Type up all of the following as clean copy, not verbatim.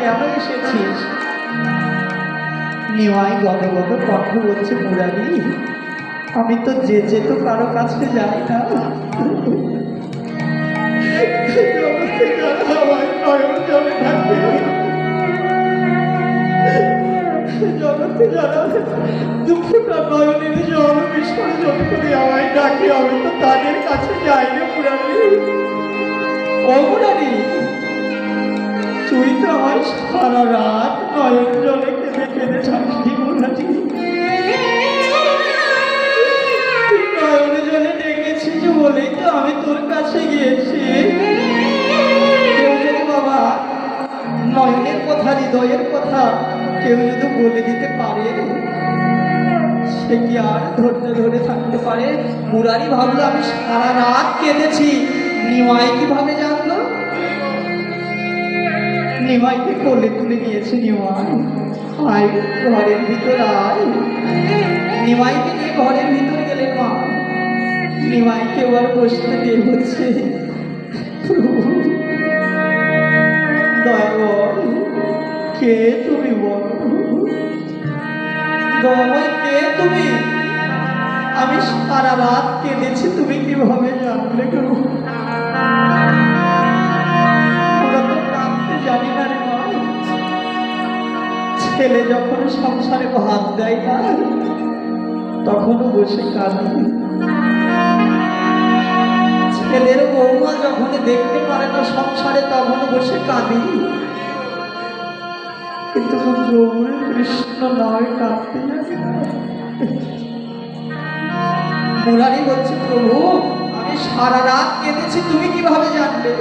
কেন এসেছিস? নিমাই গদগদ কণ্ঠ বলছে, মুরারি আমি তো তো কারো কাছে যাই না। জগতে যারা দুঃখটা নয়নের জল বিসর্জন করে আমায় ডাকে, আমি তো তাদের কাছে যাই না মুরারি। ও মুরারি, তুই তো আমার সারা রাত নয়ন জলে কেঁদে কেঁদে থাকবি মুরারি। নয়ন জলে ডেকেছিস বলেই তো আমি তোর কাছে গিয়েছি। কেউ যদি বাবা নয়নের কথা, হৃদয়ের কথা কেউ যদি বলে দিতে পারে, সে কি আর ধৈর্য ধরে থাকতে পারে? মুরারি ভাবলো আমি সারা রাত কেঁদেছি। নিমাই কিভাবে জানলো? নিমাইকে কোলে তুলে নিয়েছে নিমাই। আয় ঘরের ভিতর আয়। নিমাইকে নিয়ে ঘরের ভিতর গেলেন মা। নিমাইকে এবার বসতে দিয়ে হচ্ছে, দয়াবর কে তুমি বলো? দয়াময় কে তুমি? আমি সারা রাত কেঁদেছি, তুমি কিভাবে জানলে? জানি না রে মা। ছেলে যখন সংসারে ভাত দেয় না তখনও বসে কাঁদি। ছেলের বৌমা যখন দেখতে পারে না সংসারে তখনও বসে কাঁদি। কিন্তু প্রভুর কৃষ্ণ নয়, কাঁদতে জানি না। মুরারি বলছে, প্রভু আমি সারা রাত কেঁদেছি, তুমি কিভাবে জানলে?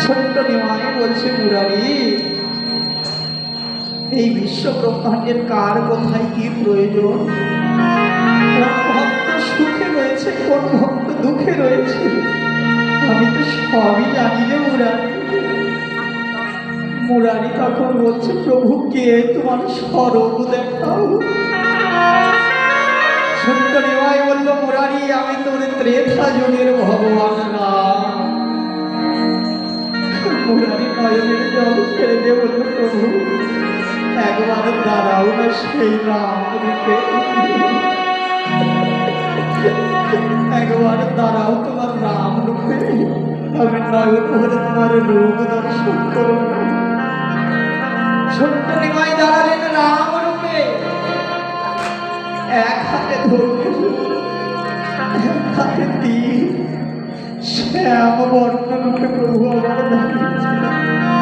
ছোট্ট নিমাই বলছে, মুরারি এই বিশ্ব ব্রহ্মাণ্ডের কার কোথায় কি প্রয়োজন, কোন ভক্ত সুখে রয়েছে, কোন ভক্ত দুঃখে রয়েছে, আমি তো সবই জানি রে মুরারি। মুরারি তখন বলছে, প্রভু কে তোমার স্বরূপ দেখাও। ছোট্ট নিমাই বলল, মুরারি আমি তোর ত্রেতা যুগের ভগবান রাম। মুরারি নয়নের জল ছেড়ে দিয়ে বলল, প্রভু একবার দাঁড়াও না সেই রাম রূপে, একবার দাঁড়াও তোমার রাম রূপে, আমি নয়ন ভরে তোমার রূপ দর্শন করব। ছোট্ট নিমাই দাঁড়ালেন রাম রূপে, এক হাতে ধরলেন, এক হাতে তীর, শ্যাম বর্ণ রূপে প্রভু আবার দাঁড়িয়ে